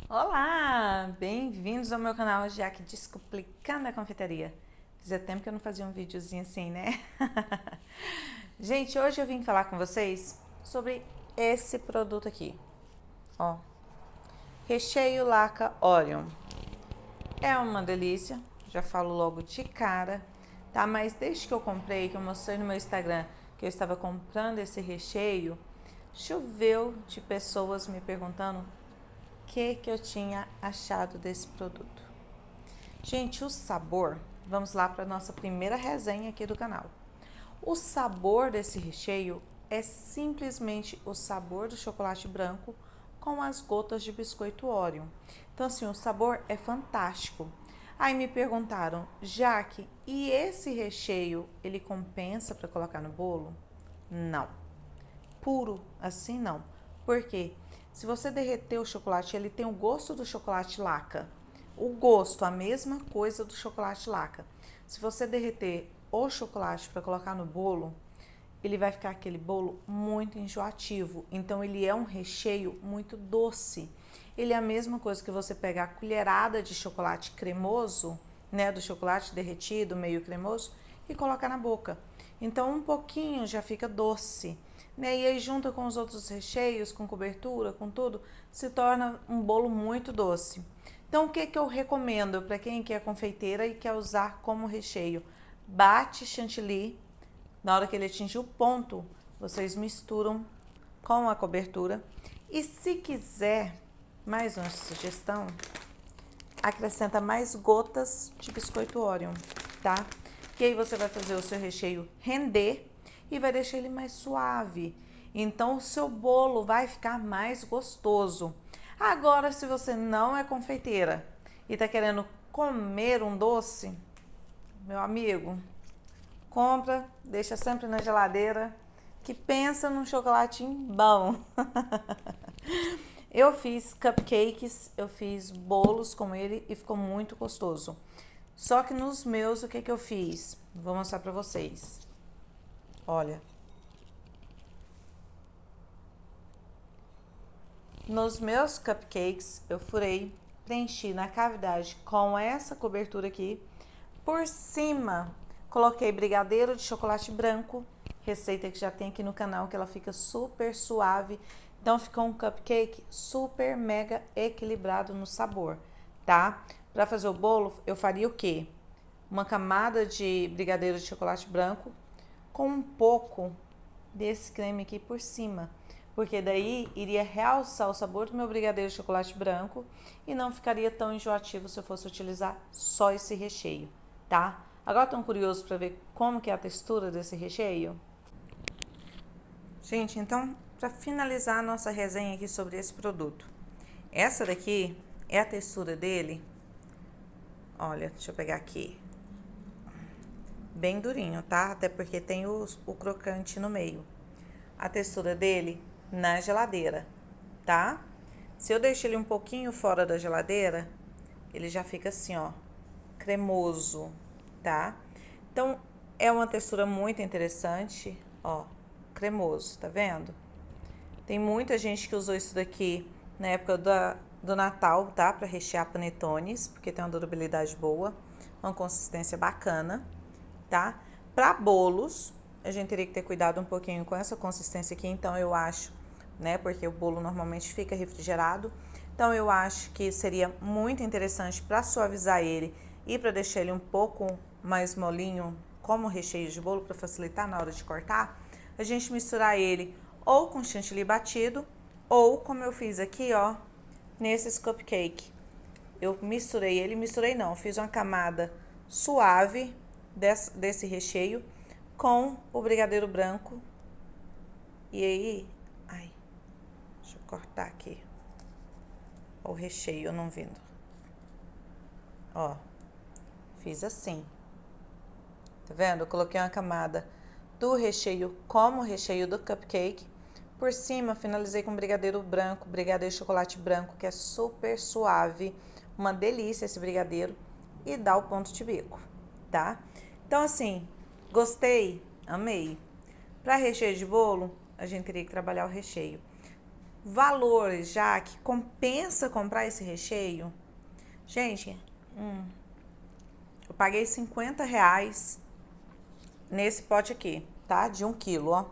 Olá, bem-vindos ao meu canal Jaque Descomplicando a Confeitaria. Fazia tempo que eu não fazia um videozinho assim, né? Gente, hoje eu vim falar com vocês sobre esse produto aqui, ó, recheio laca Oreo. É uma delícia, já falo logo de cara, tá? Mas desde que eu comprei, que eu mostrei no meu Instagram que eu estava comprando esse recheio, choveu de pessoas me perguntando que eu tinha achado desse produto. Gente, o sabor, vamos lá para nossa primeira resenha aqui do canal. O sabor desse recheio é simplesmente o sabor do chocolate branco com as gotas de biscoito Oreo. Então assim, o sabor é fantástico. Aí me perguntaram, Jaque, e esse recheio, ele compensa para colocar no bolo? Não. Puro assim não. Por quê? Se você derreter o chocolate, ele tem o gosto do chocolate laca. O gosto, a mesma coisa do chocolate laca. Se você derreter o chocolate para colocar no bolo, ele vai ficar aquele bolo muito enjoativo. Então ele é um recheio muito doce. Ele é a mesma coisa que você pegar a colherada de chocolate cremoso, né, do chocolate derretido, meio cremoso, e colocar na boca. Então um pouquinho já fica doce, né? E aí junta com os outros recheios, com cobertura, com tudo, se torna um bolo muito doce. Então o que eu recomendo para quem quer confeiteira e quer usar como recheio? Bate chantilly. Na hora que ele atingir o ponto, vocês misturam com a cobertura. E se quiser, mais uma sugestão, acrescenta mais gotas de biscoito Oreo, tá? Que aí você vai fazer o seu recheio render e vai deixar ele mais suave. Então o seu bolo vai ficar mais gostoso. Agora, se você não é confeiteira e tá querendo comer um doce, meu amigo, compra, deixa sempre na geladeira, que pensa num chocolatinho bom. Eu fiz cupcakes, eu fiz bolos com ele e ficou muito gostoso. Só que nos meus, o que eu fiz? Vou mostrar pra vocês. Olha. Nos meus cupcakes, eu furei, preenchi na cavidade com essa cobertura aqui. Por cima, coloquei brigadeiro de chocolate branco, receita que já tem aqui no canal, que ela fica super suave. Então ficou um cupcake super mega equilibrado no sabor, tá? Para fazer o bolo, eu faria o quê? Uma camada de brigadeiro de chocolate branco com um pouco desse creme aqui por cima, porque daí iria realçar o sabor do meu brigadeiro de chocolate branco e não ficaria tão enjoativo se eu fosse utilizar só esse recheio, tá? Agora estão curiosos para ver como que é a textura desse recheio? Gente, então, para finalizar a nossa resenha aqui sobre esse produto, essa daqui é a textura dele. Olha, deixa eu pegar aqui. Bem durinho, tá? Até porque tem o crocante no meio. A textura dele na geladeira, tá? Se eu deixo ele um pouquinho fora da geladeira, ele já fica assim, ó, cremoso, tá? Então, é uma textura muito interessante, ó, cremoso, tá vendo? Tem muita gente que usou isso daqui na época do Natal, tá? Pra rechear panetones, porque tem uma durabilidade boa, uma consistência bacana, tá? Para bolos, a gente teria que ter cuidado um pouquinho com essa consistência aqui, então eu acho, né? Porque o bolo normalmente fica refrigerado, então eu acho que seria muito interessante para suavizar ele e para deixar ele um pouco mais molinho, como recheio de bolo, para facilitar na hora de cortar, a gente misturar ele ou com chantilly batido, ou como eu fiz aqui, ó, nesses cupcake. Eu misturei não, fiz uma camada suave desse recheio com o brigadeiro branco. E aí, ai, deixa eu cortar aqui o recheio não vindo. Ó, fiz assim. Tá vendo? Eu coloquei uma camada do recheio como o recheio do cupcake. Por cima, finalizei com brigadeiro branco, brigadeiro de chocolate branco, que é super suave. Uma delícia esse brigadeiro. E dá o ponto de bico, tá? Então, assim, gostei, amei. Para recheio de bolo, a gente teria que trabalhar o recheio. valores já que compensa comprar esse recheio. Gente, eu paguei R$50 nesse pote aqui, tá? De 1 quilo, ó.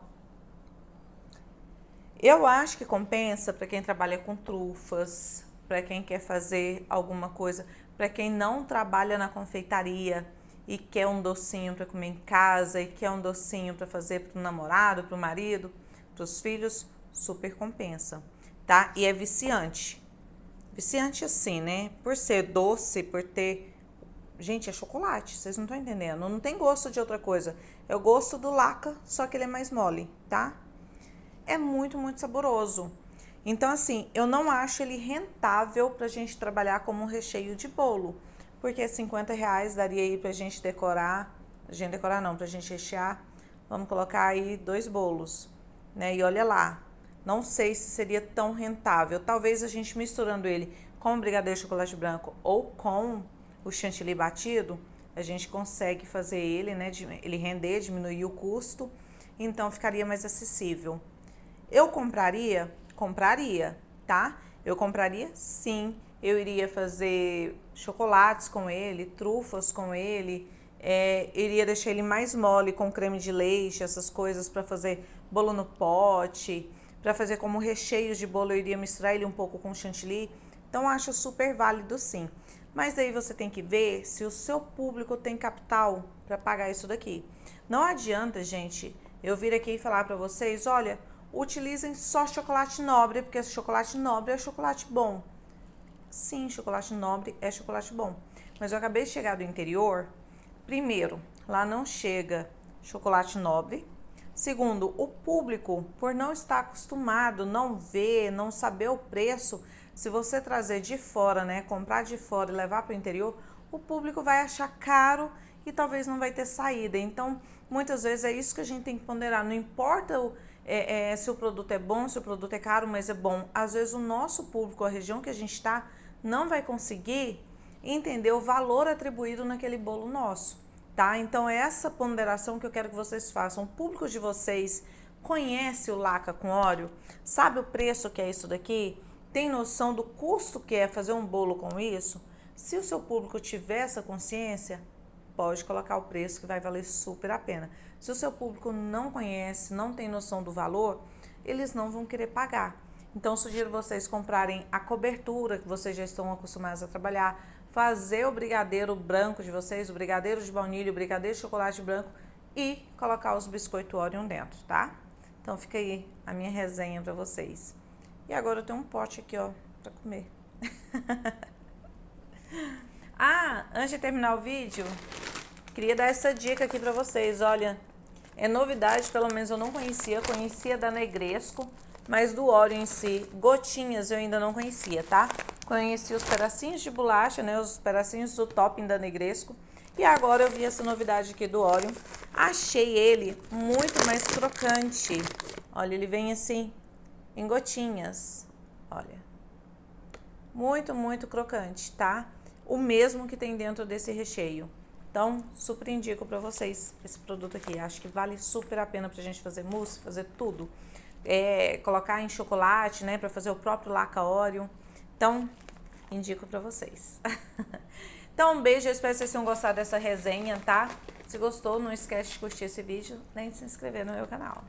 Eu acho que compensa para quem trabalha com trufas, para quem quer fazer alguma coisa, para quem não trabalha na confeitaria e quer um docinho para comer em casa e quer um docinho para fazer para o namorado, para o marido, para os filhos, super compensa, tá? E é viciante. Viciante assim, né? Por ser doce, por ter... Gente, é chocolate, vocês não estão entendendo. Não tem gosto de outra coisa. É o gosto do laca, só que ele é mais mole, tá? É muito, muito saboroso. Então, assim, eu não acho ele rentável pra gente trabalhar como um recheio de bolo. Porque R$50 daria aí pra gente decorar. Pra gente rechear. Vamos colocar aí 2 bolos, né? E olha lá. Não sei se seria tão rentável. Talvez a gente misturando ele com o brigadeiro de chocolate branco ou com o chantilly batido, a gente consegue fazer ele, né? Ele render, diminuir o custo. Então, ficaria mais acessível. Eu compraria? Compraria, tá? Eu compraria, sim. Eu iria fazer chocolates com ele, trufas com ele, iria deixar ele mais mole com creme de leite, essas coisas para fazer bolo no pote, para fazer como recheios de bolo eu iria misturar ele um pouco com chantilly. Então acho super válido sim. Mas aí você tem que ver se o seu público tem capital para pagar isso daqui. Não adianta, gente, eu vir aqui e falar para vocês, olha, utilizem só chocolate nobre, porque chocolate nobre é chocolate bom. Sim, chocolate nobre é chocolate bom. Mas eu acabei de chegar do interior. Primeiro, lá não chega chocolate nobre. Segundo, o público, por não estar acostumado, não ver, não saber o preço, se você trazer de fora, né, comprar de fora e levar para o interior, o público vai achar caro e talvez não vai ter saída. Então, muitas vezes é isso que a gente tem que ponderar. Não importa se o produto é bom, se o produto é caro, mas é bom. Às vezes o nosso público, a região que a gente está, não vai conseguir entender o valor atribuído naquele bolo nosso, tá? Então é essa ponderação que eu quero que vocês façam. O público de vocês conhece o Laca com Oreo? Sabe o preço que é isso daqui? Tem noção do custo que é fazer um bolo com isso? Se o seu público tiver essa consciência, pode colocar o preço que vai valer super a pena. Se o seu público não conhece, não tem noção do valor, eles não vão querer pagar. Então, sugiro vocês comprarem a cobertura que vocês já estão acostumados a trabalhar, fazer o brigadeiro branco de vocês, o brigadeiro de baunilha, o brigadeiro de chocolate branco e colocar os biscoitos Oreo dentro, tá? Então, fica aí a minha resenha para vocês. E agora eu tenho um pote aqui, ó, para comer. Ah, antes de terminar o vídeo, queria dar essa dica aqui para vocês. Olha, é novidade, pelo menos eu não conhecia da Negresco, mas do Oreo em si, gotinhas eu ainda não conhecia, tá? Conheci os pedacinhos de bolacha, né, os pedacinhos do topping da Negresco, e agora eu vi essa novidade aqui do Oreo. Achei ele muito mais crocante. Olha, ele vem assim, em gotinhas, olha. Muito, muito crocante, tá? O mesmo que tem dentro desse recheio. Então, super indico pra vocês esse produto aqui. Acho que vale super a pena pra gente fazer mousse, fazer tudo. Colocar em chocolate, né, pra fazer o próprio Laca Oreo. Então, indico pra vocês. Então, um beijo, eu espero que vocês tenham gostado dessa resenha, tá? Se gostou, não esquece de curtir esse vídeo, nem de se inscrever no meu canal.